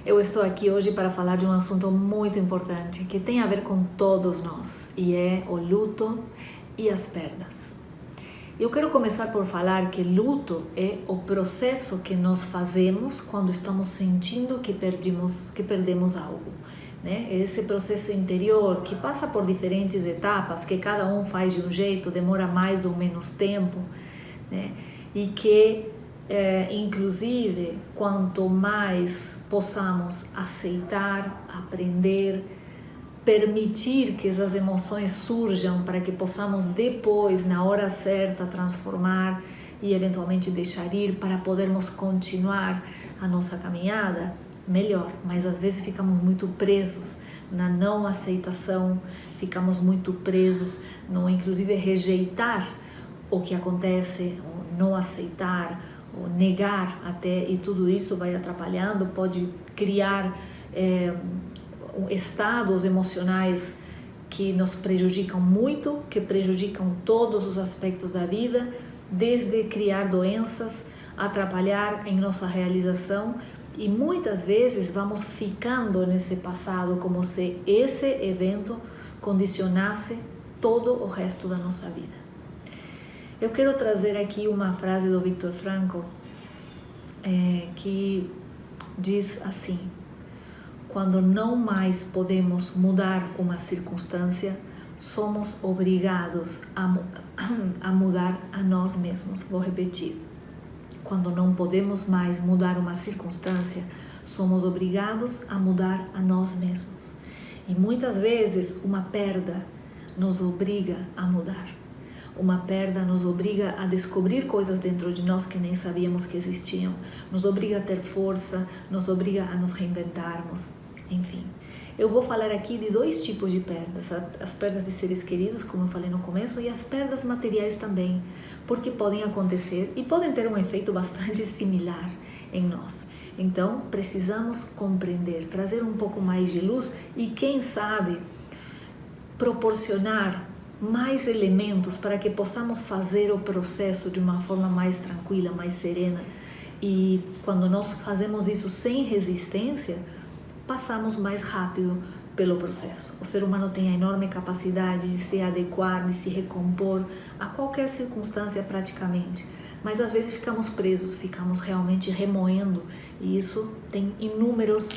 Eu estou aqui hoje para falar de um assunto muito importante que tem a ver com todos nós e é o luto e as perdas. Eu quero começar por falar que luto é o processo que nós fazemos quando estamos sentindo que perdemos algo. Né? É esse processo interior que passa por diferentes etapas, que cada um faz de um jeito, demora mais ou menos tempo, né? E que inclusive, quanto mais possamos aceitar, aprender, permitir que essas emoções surjam para que possamos depois, na hora certa, transformar e eventualmente deixar ir para podermos continuar a nossa caminhada, melhor. Mas às vezes ficamos muito presos na não aceitação, ficamos muito presos no, inclusive, rejeitar o que acontece, ou não aceitar, ou negar até, e tudo isso vai atrapalhando, pode criar estados emocionais que nos prejudicam muito, que prejudicam todos os aspectos da vida, desde criar doenças, atrapalhar em nossa realização, e muitas vezes vamos ficando nesse passado como se esse evento condicionasse todo o resto da nossa vida. Eu quero trazer aqui uma frase do Viktor Frankl que diz assim: quando não mais podemos mudar uma circunstância, somos obrigados a mudar a nós mesmos. Vou repetir. Quando não podemos mais mudar uma circunstância, somos obrigados a mudar a nós mesmos. E muitas vezes uma perda nos obriga a mudar. Uma perda nos obriga a descobrir coisas dentro de nós que nem sabíamos que existiam, nos obriga a ter força, nos obriga a nos reinventarmos, enfim. Eu vou falar aqui de dois tipos de perdas, as perdas de seres queridos, como eu falei no começo, e as perdas materiais também, porque podem acontecer e podem ter um efeito bastante similar em nós. Então, precisamos compreender, trazer um pouco mais de luz e, quem sabe, proporcionar mais elementos para que possamos fazer o processo de uma forma mais tranquila, mais serena. E quando nós fazemos isso sem resistência, passamos mais rápido pelo processo. O ser humano tem a enorme capacidade de se adequar, de se recompor a qualquer circunstância praticamente, mas às vezes ficamos presos, ficamos realmente remoendo, e isso tem inúmeros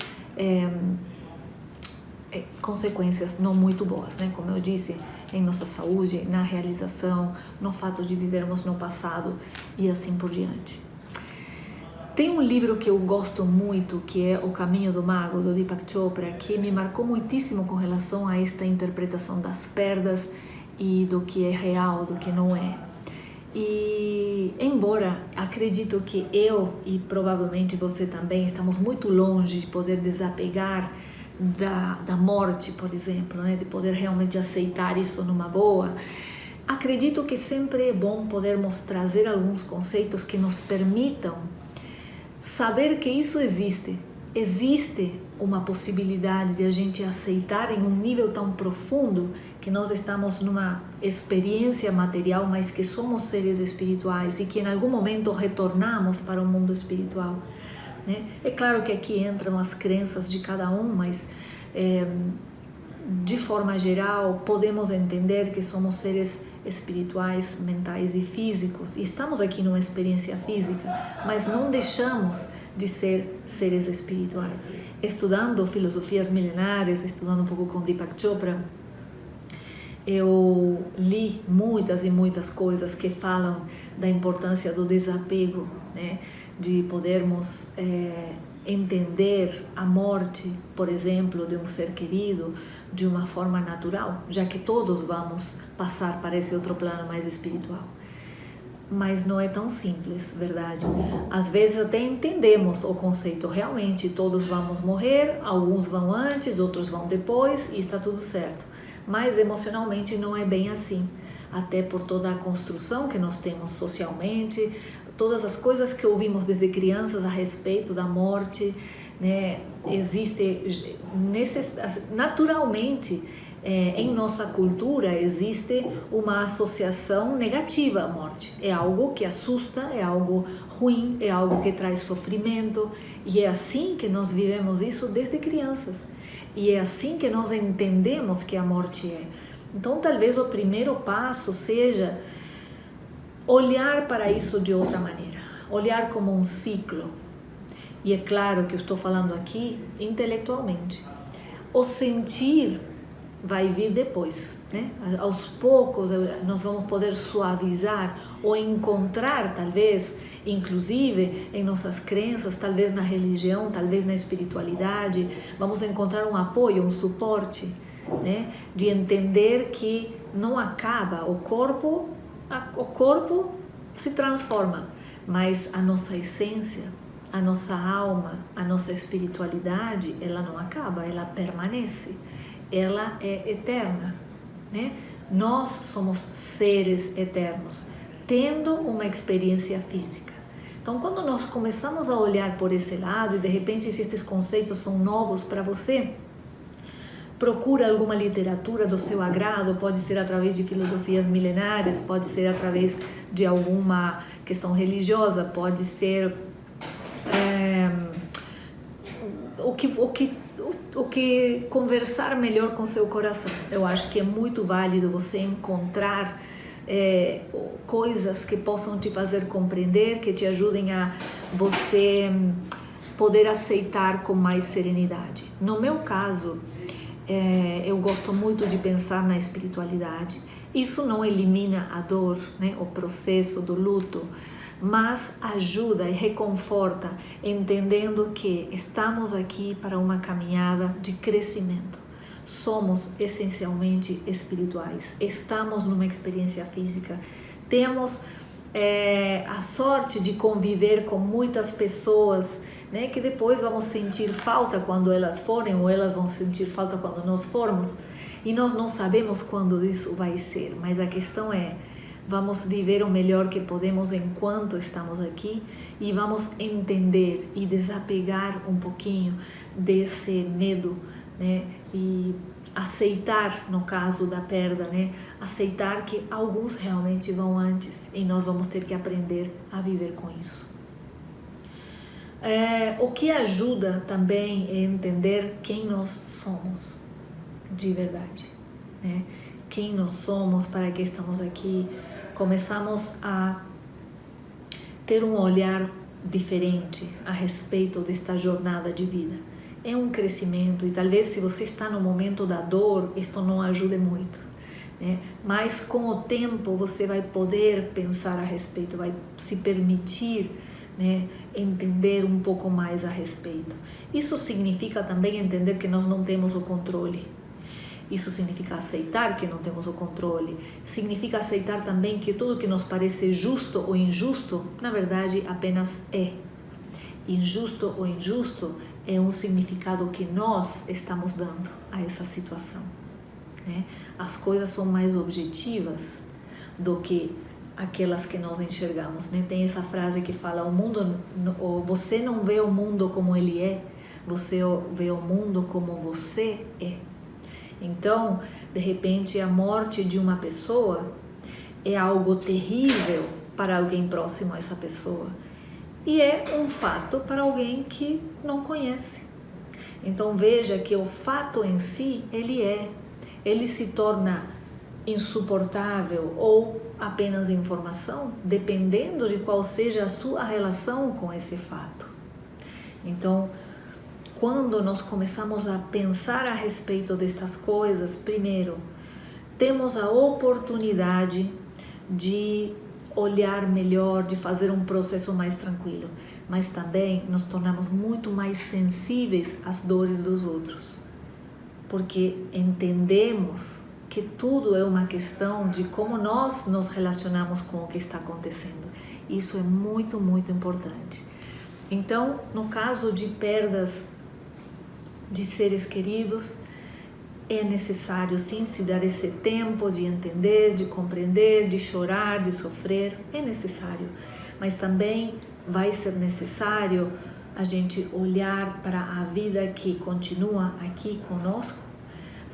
consequências não muito boas, né? Como eu disse, em nossa saúde, na realização, no fato de vivermos no passado e assim por diante. Tem um livro que eu gosto muito, que é O Caminho do Mago, do Deepak Chopra, que me marcou muitíssimo com relação a esta interpretação das perdas e do que é real, do que não é. E embora acredito que eu e provavelmente você também estamos muito longe de poder desapegar da morte, por exemplo, né? De poder realmente aceitar isso numa boa, acredito que sempre é bom podermos trazer alguns conceitos que nos permitam saber que isso existe. Existe uma possibilidade de a gente aceitar em um nível tão profundo que nós estamos numa experiência material, mas que somos seres espirituais e que em algum momento retornamos para o mundo espiritual. Né? É claro que aqui entram as crenças de cada um, mas de forma geral podemos entender que somos seres espirituais, mentais e físicos, e estamos aqui numa experiência física, mas não deixamos de ser seres espirituais. Estudando filosofias milenares, estudando um pouco com Deepak Chopra, eu li muitas e muitas coisas que falam da importância do desapego, né? De podermos entender a morte, por exemplo, de um ser querido de uma forma natural, já que todos vamos passar para esse outro plano mais espiritual. Mas não é tão simples, verdade? Às vezes até entendemos o conceito, realmente todos vamos morrer, alguns vão antes, outros vão depois e está tudo certo. Mas emocionalmente não é bem assim, até por toda a construção que nós temos socialmente, todas as coisas que ouvimos desde crianças a respeito da morte, né? Existe naturalmente em nossa cultura existe uma associação negativa à morte. É algo que assusta, é algo ruim, é algo que traz sofrimento, e é assim que nós vivemos isso desde crianças, e é assim que nós entendemos que a morte é. Então talvez o primeiro passo seja olhar para isso de outra maneira, olhar como um ciclo. E é claro que eu estou falando aqui intelectualmente. O sentir vai vir depois, né? Aos poucos nós vamos poder suavizar ou encontrar, talvez, inclusive em nossas crenças, talvez na religião, talvez na espiritualidade, vamos encontrar um apoio, um suporte, né? De entender que não acaba, o corpo se transforma, mas a nossa essência, a nossa alma, a nossa espiritualidade, ela não acaba, ela permanece. Ela é eterna, né? Nós somos seres eternos, tendo uma experiência física. Então, quando nós começamos a olhar por esse lado e de repente se esses conceitos são novos para você, procura alguma literatura do seu agrado, pode ser através de filosofias milenares, pode ser através de alguma questão religiosa, pode ser o que conversar melhor com seu coração. Eu acho que é muito válido você encontrar coisas que possam te fazer compreender, que te ajudem a você poder aceitar com mais serenidade. No meu caso, eu gosto muito de pensar na espiritualidade. Isso não elimina a dor, né, o processo do luto, mas ajuda e reconforta, entendendo que estamos aqui para uma caminhada de crescimento. Somos essencialmente espirituais, estamos numa experiência física, temos a sorte de conviver com muitas pessoas, né, que depois vamos sentir falta quando elas forem, ou elas vão sentir falta quando nós formos, e nós não sabemos quando isso vai ser, mas a questão é: vamos viver o melhor que podemos enquanto estamos aqui e vamos entender e desapegar um pouquinho desse medo, né? E aceitar, no caso da perda, né? Aceitar que alguns realmente vão antes e nós vamos ter que aprender a viver com isso. O que ajuda também é entender quem nós somos de verdade, né? Quem nós somos, para que estamos aqui. Começamos a ter um olhar diferente a respeito desta jornada de vida. É um crescimento e talvez se você está no momento da dor, isto não ajude muito, né? Mas com o tempo você vai poder pensar a respeito, vai se permitir, né, entender um pouco mais a respeito. Isso significa também entender que nós não temos o controle. Isso significa aceitar que não temos o controle. Significa aceitar também que tudo que nos parece justo ou injusto, na verdade, apenas é. Injusto ou injusto é um significado que nós estamos dando a essa situação, né? As coisas são mais objetivas do que aquelas que nós enxergamos, né? Tem essa frase que fala: o mundo, você não vê o mundo como ele é, você vê o mundo como você é. Então, de repente, a morte de uma pessoa é algo terrível para alguém próximo a essa pessoa e é um fato para alguém que não conhece. Então, veja que o fato em si, ele se torna insuportável ou apenas informação, dependendo de qual seja a sua relação com esse fato. Então, quando nós começamos a pensar a respeito destas coisas, primeiro, temos a oportunidade de olhar melhor, de fazer um processo mais tranquilo, mas também nos tornamos muito mais sensíveis às dores dos outros, porque entendemos que tudo é uma questão de como nós nos relacionamos com o que está acontecendo. Isso é muito, muito importante. Então, no caso de perdas de seres queridos, é necessário sim se dar esse tempo de entender, de compreender, de chorar, de sofrer, é necessário, mas também vai ser necessário a gente olhar para a vida que continua aqui conosco,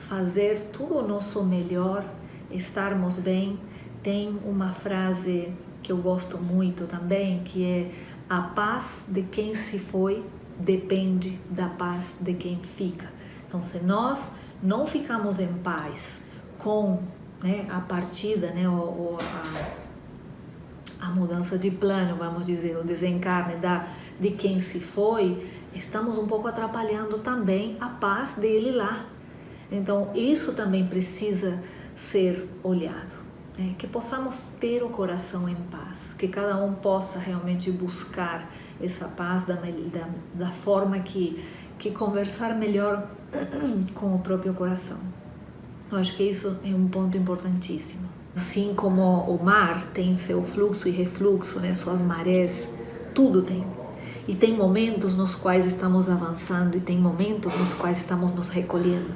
fazer tudo o nosso melhor, estarmos bem. Tem uma frase que eu gosto muito também, que é: a paz de quem se foi depende da paz de quem fica. Então, se nós não ficamos em paz com, né, a partida, né, a mudança de plano, vamos dizer, o desencarne de quem se foi, estamos um pouco atrapalhando também a paz dele lá. Então, isso também precisa ser olhado, né? Que possamos ter o coração em paz, que cada um possa realmente buscar essa paz da forma que conversar melhor com o próprio coração. Eu acho que isso é um ponto importantíssimo. Assim como o mar tem seu fluxo e refluxo, né, suas marés, tudo tem. E tem momentos nos quais estamos avançando e tem momentos nos quais estamos nos recolhendo.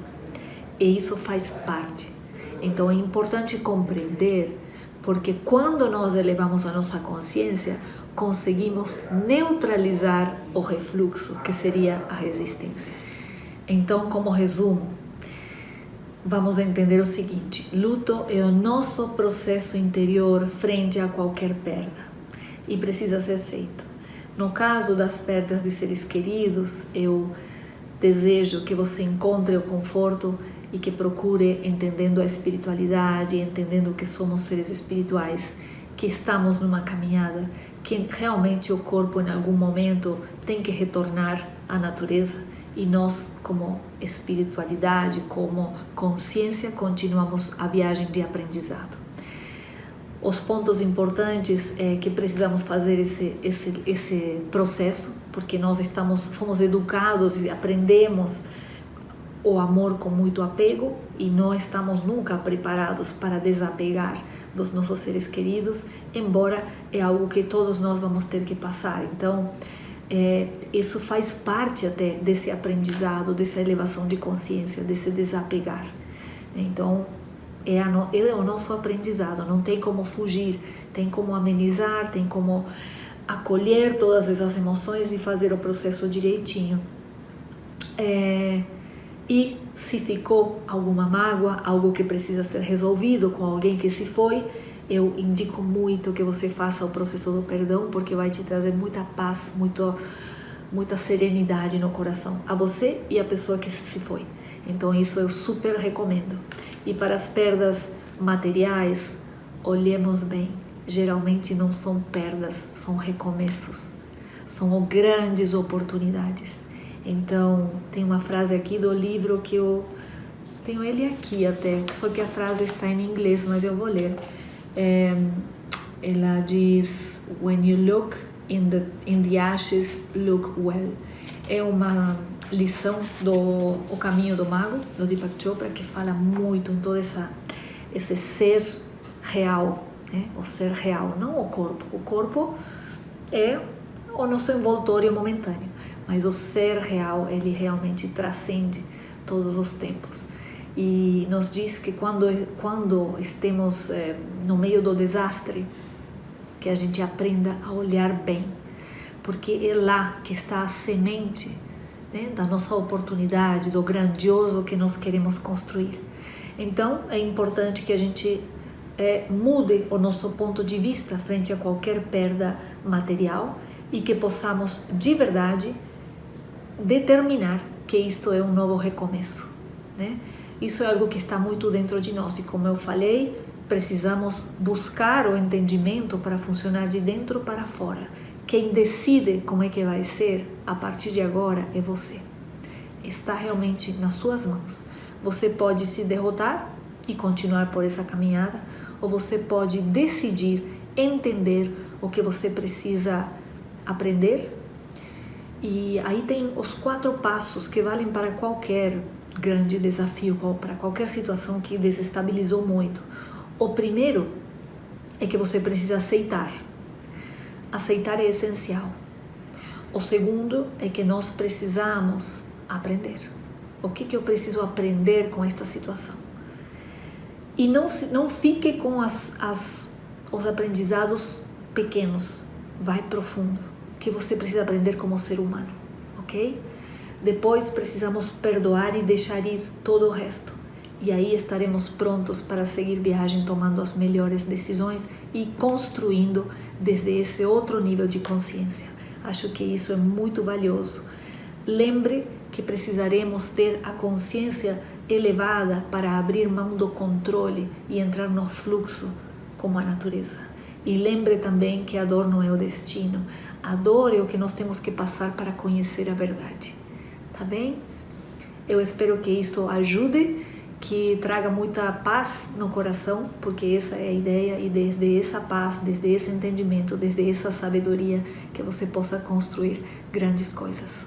E isso faz parte. Então é importante compreender, porque quando nós elevamos a nossa consciência, conseguimos neutralizar o refluxo, que seria a resistência. Então, como resumo, vamos entender o seguinte: luto é o nosso processo interior frente a qualquer perda e precisa ser feito. No caso das perdas de seres queridos, eu desejo que você encontre o conforto e que procure, entendendo a espiritualidade, entendendo que somos seres espirituais, que estamos numa caminhada, que realmente o corpo em algum momento tem que retornar à natureza e nós, como espiritualidade, como consciência, continuamos a viagem de aprendizado. Os pontos importantes é que precisamos fazer esse processo, porque nós fomos educados e aprendemos o amor com muito apego e não estamos nunca preparados para desapegar dos nossos seres queridos, embora é algo que todos nós vamos ter que passar. Então, isso faz parte até desse aprendizado, dessa elevação de consciência, desse desapegar. Então, é o nosso aprendizado, não tem como fugir, tem como amenizar, tem como acolher todas essas emoções e fazer o processo direitinho. E se ficou alguma mágoa, algo que precisa ser resolvido com alguém que se foi, eu indico muito que você faça o processo do perdão, porque vai te trazer muita paz, muita serenidade no coração, a você e a pessoa que se foi. Então isso eu super recomendo. E para as perdas materiais, olhemos bem. Geralmente não são perdas, são recomeços. São grandes oportunidades. Então, tem uma frase aqui do livro que eu tenho ele aqui até, só que a frase está em inglês, mas eu vou ler. Ela diz: "When you look in the ashes, look well." É uma lição do O Caminho do Mago, do Deepak Chopra, que fala muito em todo esse ser real, né? O ser real, não o corpo. O corpo é o nosso envoltório momentâneo, mas o ser real, ele realmente transcende todos os tempos. E nos diz que quando estemos no meio do desastre, que a gente aprenda a olhar bem, porque é lá que está a semente, né, da nossa oportunidade, do grandioso que nós queremos construir. Então, é importante que a gente mude o nosso ponto de vista frente a qualquer perda material e que possamos, de verdade, determinar que isto é um novo recomeço, né? Isso é algo que está muito dentro de nós e, como eu falei, precisamos buscar o entendimento para funcionar de dentro para fora. Quem decide como é que vai ser a partir de agora é você. Está realmente nas suas mãos. Você pode se derrotar e continuar por essa caminhada, ou você pode decidir entender o que você precisa aprender. E aí tem os 4 passos que valem para qualquer grande desafio, para qualquer situação que desestabilizou muito. O primeiro é que você precisa aceitar. Aceitar é essencial. O segundo é que nós precisamos aprender. O que eu preciso aprender com esta situação? E não fique com os aprendizados pequenos. Vai profundo. O que você precisa aprender como ser humano. ok? Depois precisamos perdoar e deixar ir todo o resto. E aí estaremos prontos para seguir viagem, tomando as melhores decisões e construindo desde esse outro nível de consciência. Acho que isso é muito valioso. Lembre que precisaremos ter a consciência elevada para abrir mão do controle e entrar no fluxo como a natureza. E lembre também que a dor não é o destino. A dor é o que nós temos que passar para conhecer a verdade. Tá bem? Eu espero que isto ajude, que traga muita paz no coração, porque essa é a ideia, e desde essa paz, desde esse entendimento, desde essa sabedoria, que você possa construir grandes coisas.